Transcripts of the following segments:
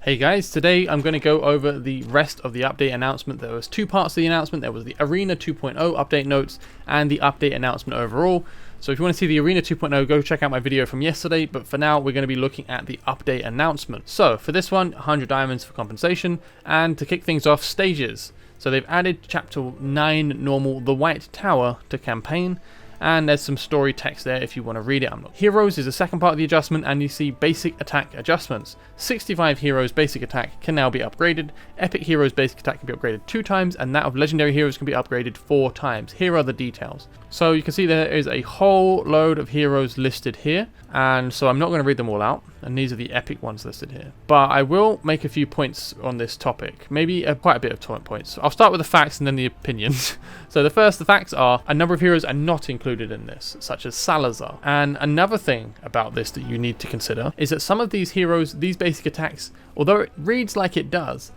Hey guys, today I'm going to go over the rest of the update announcement. There was two parts to the announcement. There was the Arena 2.0 update notes and the update announcement overall. So if you want to see the Arena 2.0, go check out my video from yesterday, but for now we're going to be looking at the update announcement. So for this one, 100 diamonds for compensation, and to kick things off, stages. So they've added chapter 9 normal, the White Tower, to campaign. And there's some story text there if you want to read it. Heroes is the second part of the adjustment, and you see basic attack adjustments. 65 heroes basic attack can now be upgraded. Epic heroes basic attack can be upgraded 2 times, and that of legendary heroes can be upgraded 4 times. Here are the details. So you can see there is a whole load of heroes listed here, and so I'm not going to read them all out, and these are the epic ones listed here. But I will make a few points on this topic, maybe quite a bit of points. I'll start with the facts and then the opinions. So the facts are a number of heroes are not included in this, such as Salazar. And another thing about this that you need to consider is that some of these heroes, these basic attacks, although it reads like it does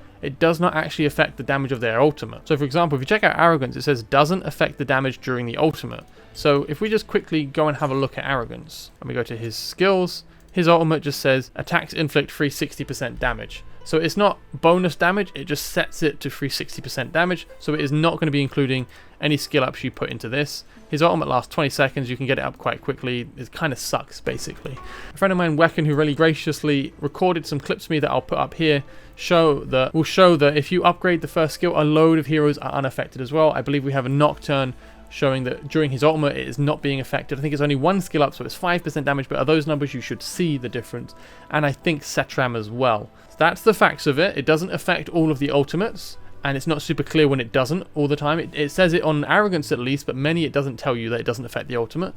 not actually affect the damage of their ultimate. So for example, if you check out Arrogance, it says doesn't affect the damage during the ultimate. So if we just quickly go and have a look at Arrogance, and we go to his skills, his ultimate just says attacks inflict free 60% damage. So it's not bonus damage, it just sets it to free 60% damage, so it is not going to be including any skill ups you put into this. His ultimate lasts 20 seconds, you can get it up quite quickly. It kind of sucks, basically. A friend of mine, Wecken, who really graciously recorded some clips for me that I'll put up here, will show that if you upgrade the first skill, a load of heroes are unaffected as well. I believe we have a Nocturne showing that during his ultimate it is not being affected. I think it's only 1 skill up, so it's 5% damage, but are those numbers you should see the difference. And I think Setram as well. So that's the facts of it. It doesn't affect all of the ultimates, and it's not super clear when it doesn't all the time. It says it on Arrogance at least, but many it doesn't tell you that it doesn't affect the ultimate.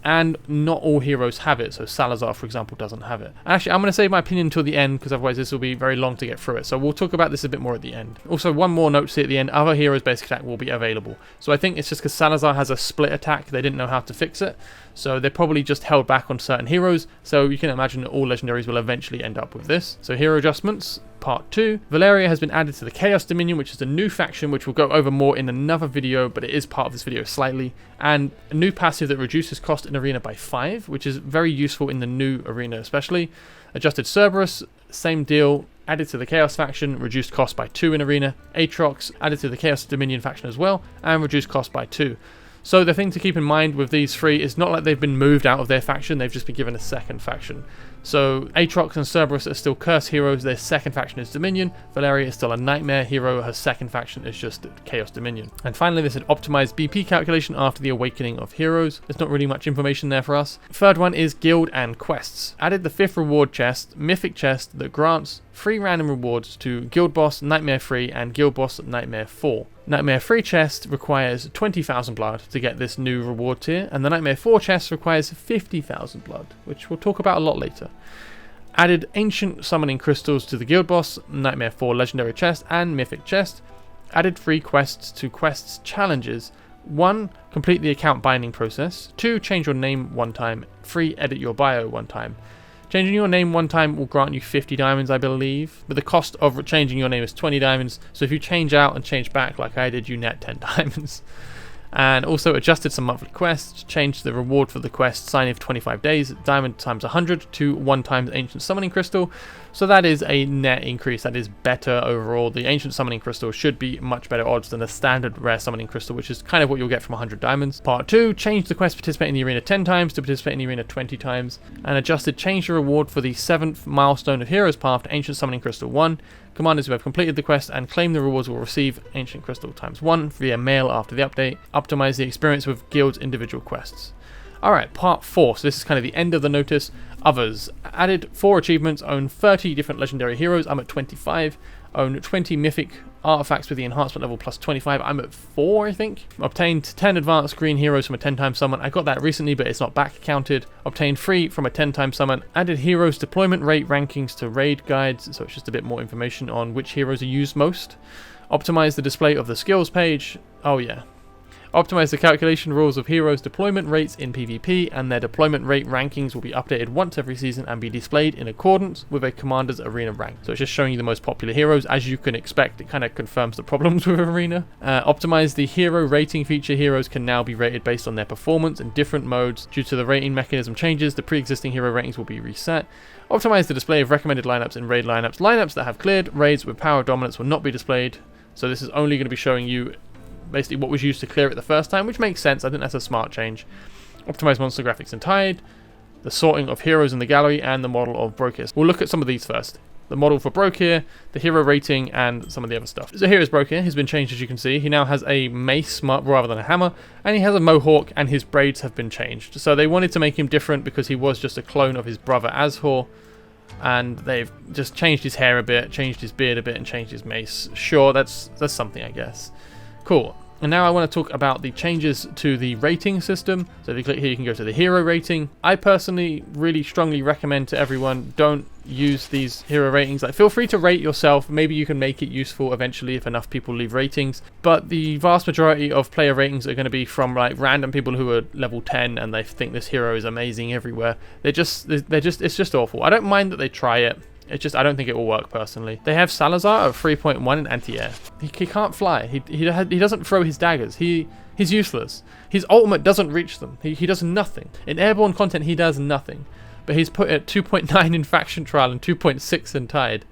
And not all heroes have it, so Salazar, for example, doesn't have it. Actually, I'm going to save my opinion until the end, because otherwise this will be very long to get through it. So we'll talk about this a bit more at the end. Also, one more note to see at the end, other heroes' basic attack will be available. So I think it's just because Salazar has a split attack, they didn't know how to fix it. So they probably just held back on certain heroes, so you can imagine that all legendaries will eventually end up with this. So hero adjustments. Part 2. Valeria has been added to the Chaos Dominion, which is a new faction which we'll go over more in another video, but it is part of this video slightly. And a new passive that reduces cost in Arena by 5, which is very useful in the new Arena especially. Adjusted Cerberus, same deal, added to the Chaos faction, reduced cost by 2 in Arena. Aatrox, added to the Chaos Dominion faction as well, and reduced cost by 2. So the thing to keep in mind with these three is not like they've been moved out of their faction, they've just been given a second faction. So Aatrox and Cerberus are still Curse heroes, their second faction is Dominion. Valeria is still a Nightmare hero, her second faction is just Chaos Dominion. And finally, this is optimized BP calculation after the awakening of heroes. There's not really much information there for us. Third one is Guild and Quests. Added the 5th reward chest, Mythic chest, that grants free random rewards to Guild Boss Nightmare 3 and Guild Boss Nightmare 4. Nightmare 3 chest requires 20,000 blood to get this new reward tier, and the Nightmare 4 chest requires 50,000 blood, which we'll talk about a lot later. Added Ancient Summoning Crystals to the Guild Boss, Nightmare 4 Legendary chest and Mythic chest. Added free quests to quests challenges. 1. Complete the account binding process. 2. Change your name 1 time. 3. Edit your bio 1 time. Changing your name 1 time will grant you 50 diamonds, I believe, but the cost of changing your name is 20 diamonds, so if you change out and change back like I did, you net 10 diamonds. And also adjusted some monthly quests, changed the reward for the quest signing for 25 days, diamond times 100 to 1 times Ancient Summoning Crystal, so that is a net increase, that is better overall. The Ancient Summoning Crystal should be much better odds than a standard rare Summoning Crystal, which is kind of what you'll get from 100 diamonds. Part 2, changed the quest participate in the arena 10 times to participate in the arena 20 times, and adjusted change the reward for the 7th milestone of Heroes Path to Ancient Summoning Crystal 1. Commanders who have completed the quest and claim the rewards will receive Ancient Crystal times 1 via mail after the update. Optimize the experience with guilds' individual quests. Alright, part 4, so this is kind of the end of the notice. Others. Added 4 achievements, own 30 different legendary heroes, I'm at 25. Own 20 mythic artifacts with the enhancement level plus 25, I'm at 4 I think. Obtained 10 advanced green heroes from a 10 times summon, I got that recently but it's not back counted. Obtained 3 from a 10 times summon. Added heroes deployment rate rankings to raid guides, so it's just a bit more information on which heroes are used most. Optimized the display of the skills page, oh yeah. Optimize the calculation rules of heroes' deployment rates in PvP, and their deployment rate rankings will be updated once every season and be displayed in accordance with a commander's arena rank. So it's just showing you the most popular heroes. As you can expect, it kind of confirms the problems with arena. Optimize the hero rating feature. Heroes can now be rated based on their performance in different modes. Due to the rating mechanism changes, the pre-existing hero ratings will be reset. Optimize the display of recommended lineups in raid lineups. Lineups that have cleared raids with power of dominance will not be displayed. So this is only going to be showing you basically what was used to clear it the first time, which makes sense. I think that's a smart change. Optimize monster graphics and Tide, the sorting of heroes in the gallery, and the model of Brokkir. We'll look at some of these first. The model for Brokkir, the hero rating, and some of the other stuff. So here is Brokkir. He's been changed, as you can see. He now has a mace rather than a hammer, and he has a mohawk, and his braids have been changed. So they wanted to make him different because he was just a clone of his brother Azhor, and they've just changed his hair a bit, changed his beard a bit, and changed his mace. Sure, that's something, I guess. Cool. And now I want to talk about the changes to the rating system. So if you click here, you can go to the hero rating. I personally really strongly recommend to everyone, don't use these hero ratings. Like, feel free to rate yourself. Maybe you can make it useful eventually if enough people leave ratings. But the vast majority of player ratings are going to be from like random people who are level 10 and they think this hero is amazing everywhere. It's just awful. I don't mind that they try it. It's just, I don't think it will work personally. They have Salazar at 3.1 in anti-air. He can't fly. He doesn't throw his daggers. He's useless. His ultimate doesn't reach them. He does nothing. In airborne content, he does nothing. But he's put at 2.9 in Faction Trial and 2.6 in Tide.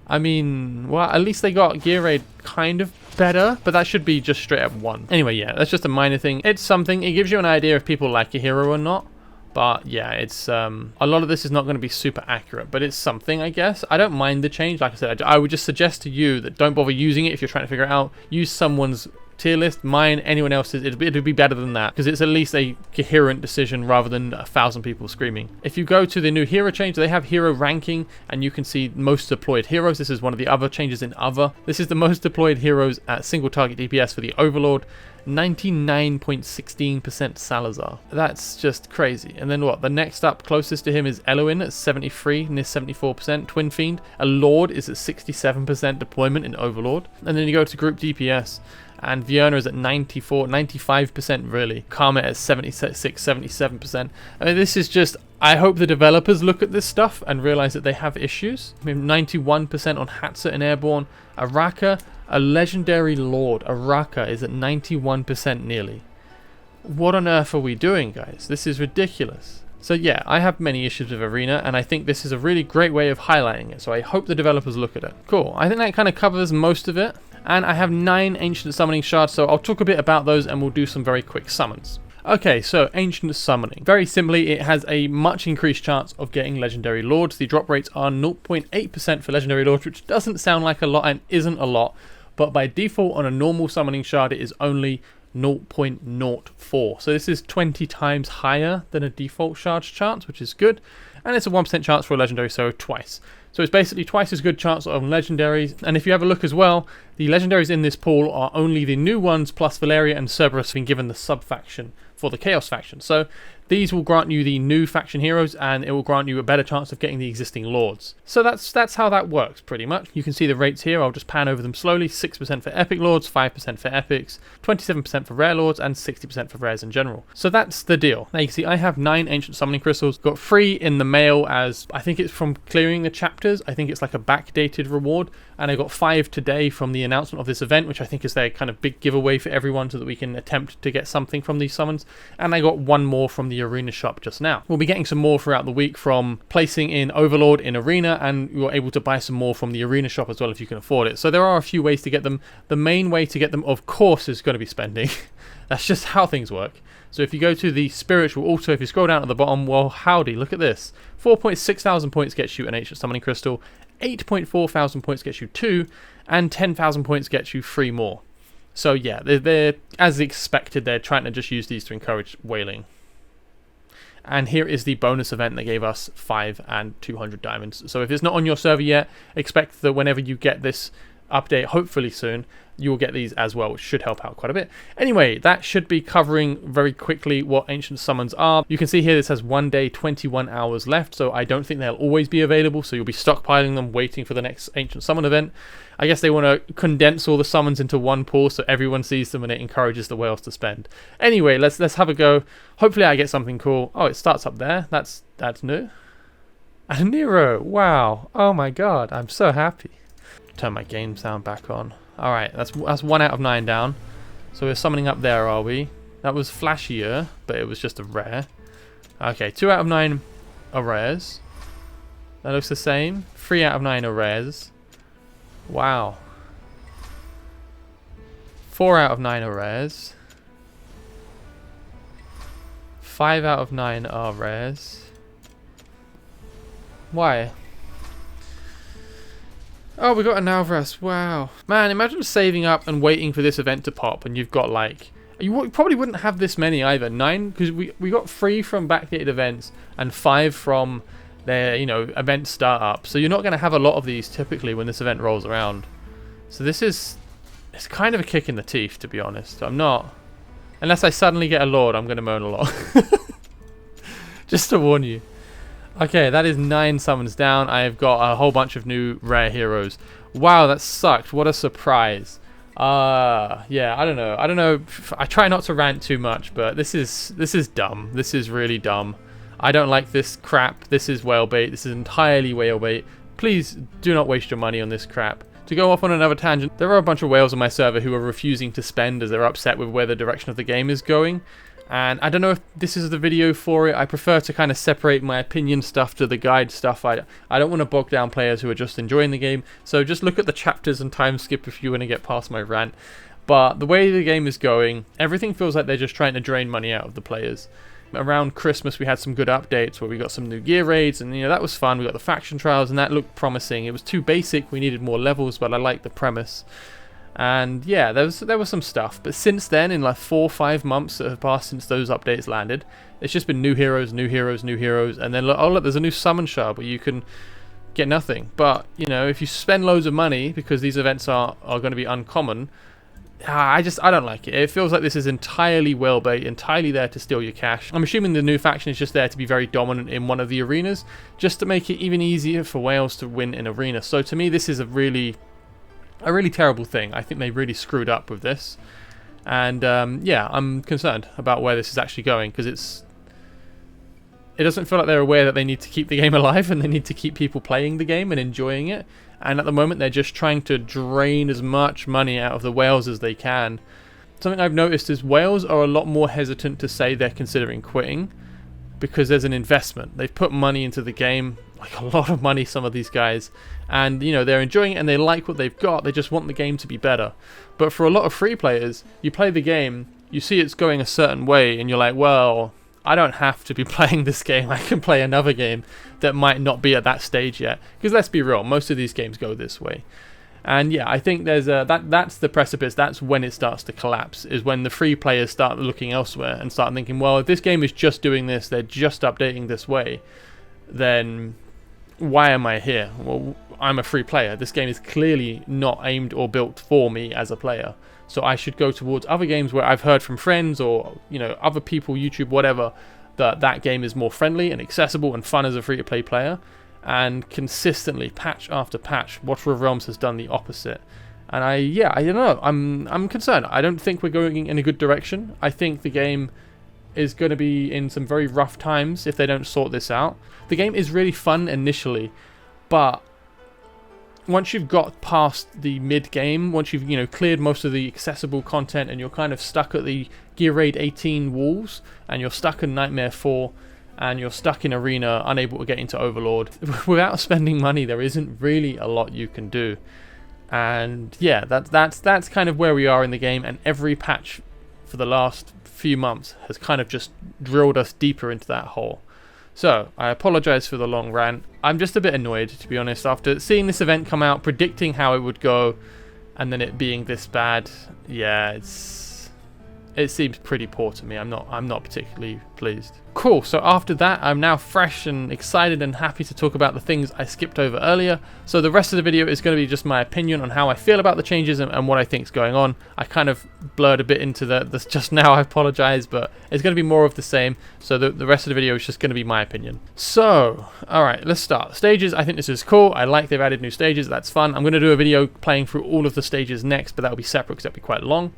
I mean, well, at least they got Gear Raid kind of better, but that should be just straight up 1. Anyway, yeah, that's just a minor thing. It's something. It gives you an idea if people like your hero or not. But yeah, it's a lot of this is not going to be super accurate, but it's something, I guess. I don't mind the change. Like I said, I would just suggest to you that don't bother using it if you're trying to figure it out. Use someone's tier list, mine, anyone else's. It'd be better than that because it's at least a coherent decision rather than 1,000 people screaming. If you go to the new hero change, they have hero ranking and you can see most deployed heroes. This is one of the other changes in other. This is the most deployed heroes at single target DPS for the Overlord. 99.16% Salazar. That's just crazy. And then what? The next up closest to him is Eloin at 73, near 74%. Twin Fiend. A Lord is at 67% deployment in Overlord. And then you go to group DPS. And Vierna is at 95% really. Karma at 76, 77%. I mean, this is just, I hope the developers look at this stuff and realize that they have issues. I mean, 91% on Hatsa in Airborne. Araka, a legendary lord, Araka, is at 91% nearly. What on earth are we doing, guys? This is ridiculous. So yeah, I have many issues with Arena, and I think this is a really great way of highlighting it. So I hope the developers look at it. Cool. I think that kind of covers most of it. And I have 9 Ancient Summoning Shards, so I'll talk a bit about those and we'll do some very quick summons. Okay, so Ancient Summoning. Very simply, it has a much increased chance of getting Legendary Lords. The drop rates are 0.8% for Legendary Lords, which doesn't sound like a lot and isn't a lot, but by default on a normal Summoning Shard, it is only 0.04. So this is 20 times higher than a default shard chance, which is good. And it's a 1% chance for a Legendary, so twice. So it's basically twice as good chance of legendaries. And if you have a look as well, the legendaries in this pool are only the new ones plus Valeria and Cerberus being given the sub-faction for the Chaos faction. So these will grant you the new faction heroes and it will grant you a better chance of getting the existing lords. So that's how that works pretty much. You can see the rates here. I'll just pan over them slowly. 6% for epic lords, 5% for epics, 27% for rare lords, and 60% for rares in general. So that's the deal. Now you can see I have 9 ancient summoning crystals. Got 3 in the mail as I think it's from clearing the chapters. I think it's like a backdated reward. And I got 5 today from the announcement of this event, which I think is their kind of big giveaway for everyone so that we can attempt to get something from these summons. And I got 1 more from the arena shop just now. We'll be getting some more throughout the week from placing in Overlord in arena, and you're able to buy some more from the arena shop as well if you can afford it. So there are a few ways to get them. The main way to get them, of course, is going to be spending. That's just how things work. So if you go to the spiritual altar, if you scroll down at the bottom, well, howdy, look at this. 4.6 thousand points gets you an ancient summoning crystal, 8.4 thousand points gets you 2, and 10,000 points gets you 3 more. So yeah, they're as expected, they're trying to just use these to encourage whaling. And here is the bonus event that gave us 5 and 200 diamonds. So if it's not on your server yet, expect that whenever you get this update, hopefully soon, you will get these as well, which should help out quite a bit. Anyway, that should be covering very quickly what Ancient Summons are. You can see here this has 1 day, 21 hours left, so I don't think they'll always be available, so you'll be stockpiling them, waiting for the next Ancient Summon event. I guess they want to condense all the summons into one pool so everyone sees them and it encourages the whales to spend. Anyway, let's have a go. Hopefully I get something cool. Oh, it starts up there. That's new. And Nero, wow. Oh my god, I'm so happy. Turn my game sound back on. Alright, that's 1 out of 9 down. So we're summoning up there, are we? That was flashier, but it was just a rare. Okay, 2 out of 9 are rares. That looks the same. 3 out of 9 are rares. Wow. 4 out of 9 are rares. 5 out of 9 are rares. Why? Oh, we got an Alvarez. Wow. Man, imagine saving up and waiting for this event to pop and you've got like... You probably wouldn't have this many either. 9, because we got 3 from backdated events and 5 from their, you know, event startup. So you're not going to have a lot of these typically when this event rolls around. So this is... It's kind of a kick in the teeth, to be honest. I'm not... Unless I suddenly get a Lord, I'm going to moan a lot. Just to warn you. Okay, that is 9 summons down. I have got a whole bunch of new rare heroes. Wow, that sucked. What a surprise. Yeah, I don't know. I try not to rant too much, but this is dumb. This is really dumb. I don't like this crap. This is whale bait. This is entirely whale bait. Please do not waste your money on this crap. To go off on another tangent, there are a bunch of whales on my server who are refusing to spend as they're upset with where the direction of the game is going. And I don't know if this is the video for it. I prefer to kind of separate my opinion stuff to the guide stuff. I don't want to bog down players who are just enjoying the game. So just look at the chapters and time skip if you want to get past my rant. But the way the game is going, everything feels like they're just trying to drain money out of the players. Around Christmas we had some good updates where we got some new gear raids and, you know, that was fun. We got the faction trials and that looked promising. It was too basic, we needed more levels, but I liked the premise. And yeah, there was some stuff, but since then, in like 4 or 5 months that have passed since those updates landed, it's just been new heroes, and then oh look, there's a new summon shard where you can get nothing. But you know, if you spend loads of money because these events are going to be uncommon, I don't like it. It feels like this is entirely whale bait, entirely there to steal your cash. I'm assuming the new faction is just there to be very dominant in one of the arenas, just to make it even easier for whales to win in arena. So to me, this is a really terrible thing. I think they really screwed up with this, and yeah, I'm concerned about where this is actually going, because it doesn't feel like they're aware that they need to keep the game alive and they need to keep people playing the game and enjoying it, and at the moment they're just trying to drain as much money out of the whales as they can. Something I've noticed is whales are a lot more hesitant to say they're considering quitting because there's an investment. They've put money into the game, like a lot of money, some of these guys, and you know, they're enjoying it and they like what they've got. They just want the game to be better. But for a lot of free players, you play the game, you see it's going a certain way, and you're like, well, I don't have to be playing this game. I can play another game that might not be at that stage yet. Because let's be real, most of these games go this way. And yeah, I think there's that's the precipice. That's when it starts to collapse, is when the free players start looking elsewhere and start thinking, well, if this game is just doing this, they're just updating this way, then why am I here? Well, I'm a free player. This game is clearly not aimed or built for me as a player. So I should go towards other games where I've heard from friends or, you know, other people, YouTube, whatever, that game is more friendly and accessible and fun as a free-to-play player. And consistently, patch after patch, Watcher of Realms has done the opposite. And I don't know. I'm concerned. I don't think we're going in a good direction. I think the game is going to be in some very rough times if they don't sort this out. The game is really fun initially, but once you've got past the mid-game, once you've, you know, cleared most of the accessible content and you're kind of stuck at the Gear Raid 18 walls, and you're stuck in Nightmare 4, and you're stuck in Arena, unable to get into Overlord, without spending money, there isn't really a lot you can do. And yeah, that's kind of where we are in the game, and every patch for the last few months has kind of just drilled us deeper into that hole. So, I apologise for the long rant. I'm just a bit annoyed, to be honest, after seeing this event come out, predicting how it would go, and then it being this bad. Yeah, it's it seems pretty poor to me. I'm not particularly pleased. Cool, so after that, I'm now fresh and excited and happy to talk about the things I skipped over earlier. So the rest of the video is going to be just my opinion on how I feel about the changes and what I think is going on. I kind of blurred a bit into this just now, I apologize, but it's going to be more of the same. So the rest of the video is just going to be my opinion. So, alright, let's start. Stages, I think this is cool. I like they've added new stages, that's fun. I'm going to do a video playing through all of the stages next, but that'll be separate because that'll be quite long.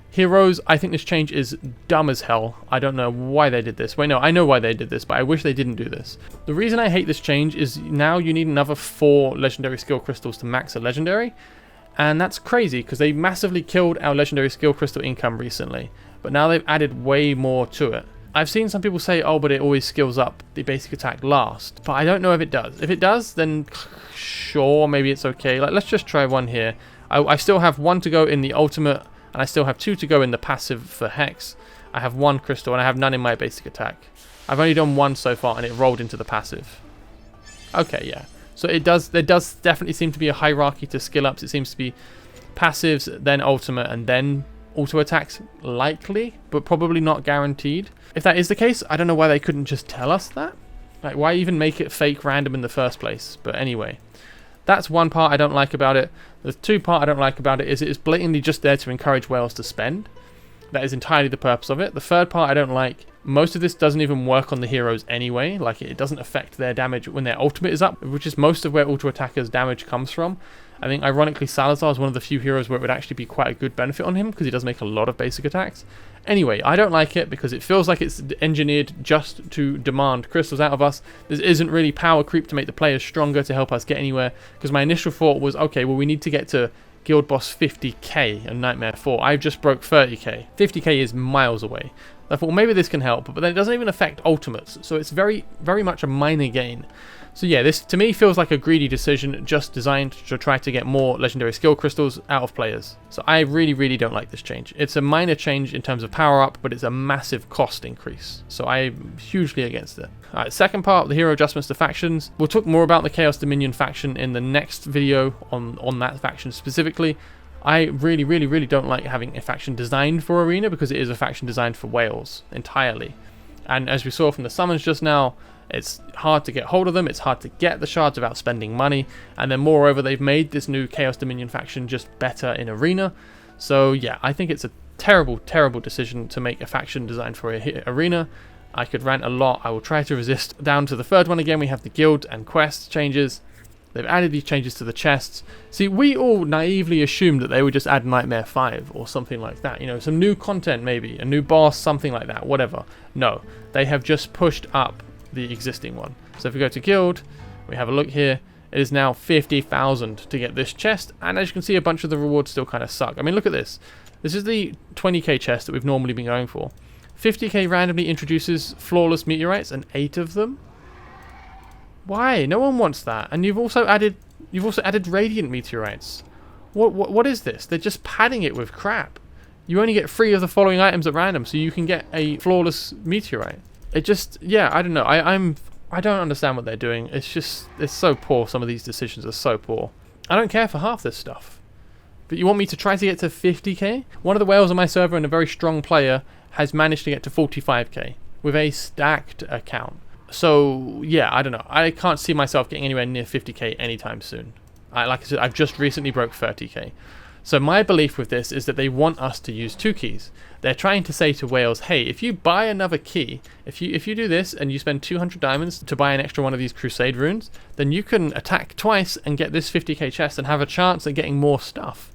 Heroes, I think this change is dumb as hell. I don't know why they did this. Wait, no, I know why they did this, but I wish they didn't do this. The reason I hate this change is now you need another 4 legendary skill crystals to max a legendary. And that's crazy because they massively killed our legendary skill crystal income recently. But now they've added way more to it. I've seen some people say, oh, but it always skills up the basic attack last. But I don't know if it does. If it does, then sure, maybe it's okay. Like, let's just try one here. I still have 1 to go in the ultimate. And I still have 2 to go in the passive for Hex. I have 1 crystal and I have none in my basic attack. I've only done 1 so far and it rolled into the passive. Okay, yeah. So there does definitely seem to be a hierarchy to skill ups. It seems to be passives, then ultimate, and then auto attacks, likely, but probably not guaranteed. If that is the case, I don't know why they couldn't just tell us that. Like, why even make it fake random in the first place? But anyway. That's one part I don't like about it. The 2 part I don't like about it is it is blatantly just there to encourage whales to spend. That is entirely the purpose of it. The 3rd part I don't like. Most of this doesn't even work on the heroes anyway. Like, it doesn't affect their damage when their ultimate is up, which is most of where auto attackers' damage comes from. I think ironically Salazar is one of the few heroes where it would actually be quite a good benefit on him because he does make a lot of basic attacks. Anyway, I don't like it because it feels like it's engineered just to demand crystals out of us. This isn't really power creep to make the players stronger to help us get anywhere, because my initial thought was, okay, well, we need to get to Guild Boss 50k in Nightmare 4. I just broke 30k. 50k is miles away. I thought, well, maybe this can help, but then it doesn't even affect ultimates, so it's very, very much a minor gain. So yeah, this to me feels like a greedy decision just designed to try to get more legendary skill crystals out of players. So I really, really don't like this change. It's a minor change in terms of power up, but it's a massive cost increase. So I'm hugely against it. Alright, second part, the hero adjustments to factions. We'll talk more about the Chaos Dominion faction in the next video on that faction specifically. I really, really, really don't like having a faction designed for Arena because it is a faction designed for whales entirely. And as we saw from the summons just now, it's hard to get hold of them, it's hard to get the shards without spending money, and then moreover they've made this new Chaos Dominion faction just better in Arena. So yeah, I think it's a terrible, terrible decision to make a faction designed for Arena. I could rant a lot, I will try to resist. Down to the 3rd one again, we have the guild and quest changes. They've added these changes to the chests. See, we all naively assumed that they would just add Nightmare 5 or something like that. You know, some new content maybe, a new boss, something like that, whatever. No, they have just pushed up the existing one. So if we go to guild, we have a look here, it is now 50,000 to get this chest, and as you can see, a bunch of the rewards still kind of suck. I mean, look at this. This is the 20k chest that we've normally been going for. 50k randomly introduces flawless meteorites, and 8 of them. Why? No one wants that. And you've also added radiant meteorites. What is this? They're just padding it with crap. You only get 3 of the following items at random, so you can get a flawless meteorite. It just, yeah, I don't know. I don't understand what they're doing. It's so poor. Some of these decisions are so poor. I don't care for half this stuff. But you want me to try to get to 50k? One of the whales on my server and a very strong player has managed to get to 45k with a stacked account. So yeah, I don't know. I can't see myself getting anywhere near 50k anytime soon. Like I said, I've just recently broke 30k. So my belief with this is that they want us to use 2 keys. They're trying to say to whales, hey, if you buy another key, if you do this and you spend 200 diamonds to buy an extra one of these Crusade runes, then you can attack twice and get this 50k chest and have a chance at getting more stuff.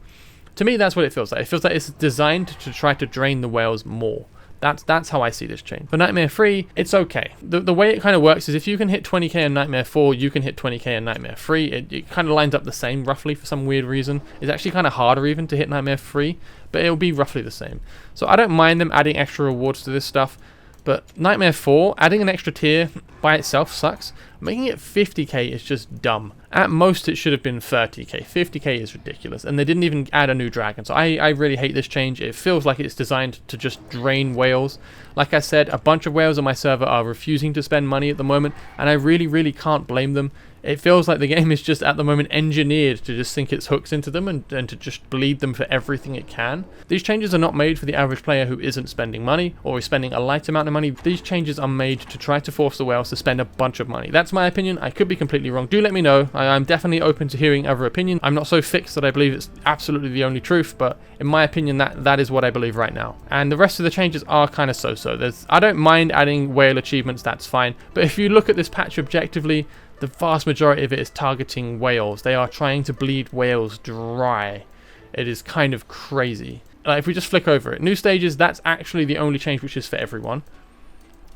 To me, that's what it feels like. It feels like it's designed to try to drain the whales more. That's how I see this change. For Nightmare 3, it's okay. The way it kind of works is if you can hit 20k in Nightmare 4, you can hit 20k in Nightmare 3. It kind of lines up the same roughly for some weird reason. It's actually kind of harder even to hit Nightmare 3, but it'll be roughly the same. So I don't mind them adding extra rewards to this stuff, but Nightmare 4, adding an extra tier by itself sucks. Making it 50k is just dumb. At most it should have been 30k. 50k is ridiculous, and they didn't even add a new dragon. So I really hate this change. It feels like it's designed to just drain whales. Like I said, a bunch of whales on my server are refusing to spend money at the moment, and I really, really can't blame them. It feels like the game is just at the moment engineered to just sink its hooks into them and to just bleed them for everything it can. These changes are not made for the average player who isn't spending money or is spending a light amount of money. These changes are made to try to force the whales to spend a bunch of money. That's my opinion. I could be completely wrong. Do let me know. I'm definitely open to hearing other opinions. I'm not so fixed that I believe it's absolutely the only truth, but in my opinion, that is what I believe right now. And the rest of the changes are kind of so-so. I don't mind adding whale achievements, that's fine. But if you look at this patch objectively, the vast majority of it is targeting whales. They are trying to bleed whales dry. It is kind of crazy. If we just flick over it, new stages, that's actually the only change which is for everyone.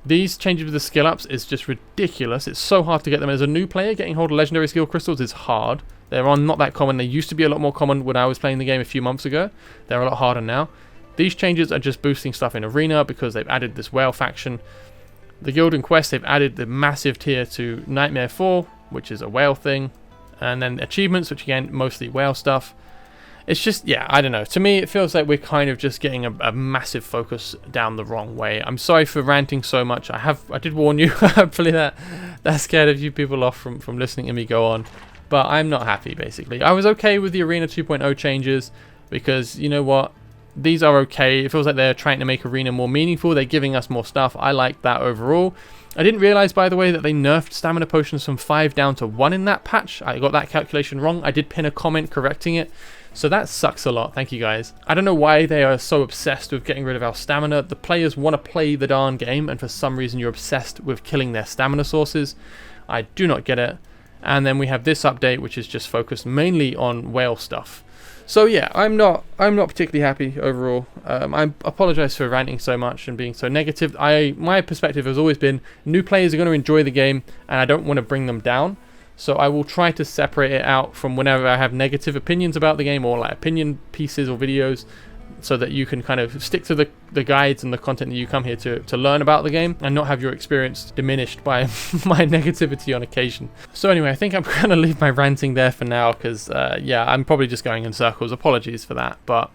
These changes with the skill ups is just ridiculous. It's so hard to get them. As a new player, getting hold of legendary skill crystals is hard. They're not that common. They used to be a lot more common when I was playing the game a few months ago. They're a lot harder now. These changes are just boosting stuff in Arena because they've added this whale faction. The Guild and Quest, they've added the massive tier to Nightmare 4, which is a whale thing. And then achievements, which again, mostly whale stuff. It's just, yeah, I don't know. To me, it feels like we're kind of just getting a massive focus down the wrong way. I'm sorry for ranting so much. I did warn you. Hopefully that scared a few people off from listening to me go on. But I'm not happy, basically. I was okay with the Arena 2.0 changes because, you know what? These are okay. It feels like they're trying to make Arena more meaningful. They're giving us more stuff. I like that overall. I didn't realize, by the way, that they nerfed stamina potions from 5 down to 1 in that patch. I got that calculation wrong. I did pin a comment correcting it. So that sucks a lot. Thank you, guys. I don't know why they are so obsessed with getting rid of our stamina. The players want to play the darn game, and for some reason you're obsessed with killing their stamina sources. I do not get it. And then we have this update, which is just focused mainly on whale stuff. So yeah, I'm not particularly happy overall. I apologize for ranting so much and being so negative. My perspective has always been new players are going to enjoy the game, and I don't want to bring them down. So I will try to separate it out from whenever I have negative opinions about the game or like opinion pieces or videos, so that you can kind of stick to the guides and the content that you come here to learn about the game and not have your experience diminished by my negativity on occasion. So anyway, I think I'm going to leave my ranting there for now because, yeah, I'm probably just going in circles. Apologies for that. But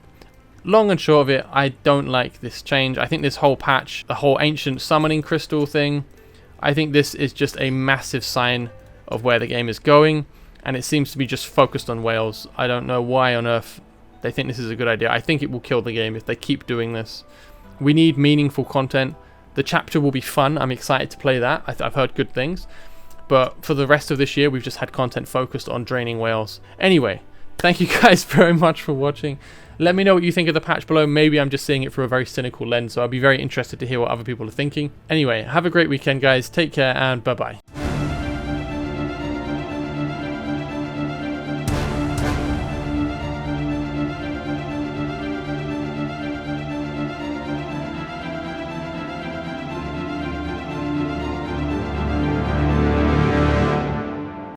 long and short of it, I don't like this change. I think this whole patch, the whole ancient summoning crystal thing, I think this is just a massive sign of where the game is going. And it seems to be just focused on whales. I don't know why on earth they think this is a good idea. I think it will kill the game if they keep doing this. We need meaningful content. The chapter will be fun. I'm excited to play that. I've heard good things. But for the rest of this year, we've just had content focused on draining whales. Anyway, thank you guys very much for watching. Let me know what you think of the patch below. Maybe I'm just seeing it through a very cynical lens, so I'll be very interested to hear what other people are thinking. Anyway, have a great weekend, guys. Take care, and bye-bye.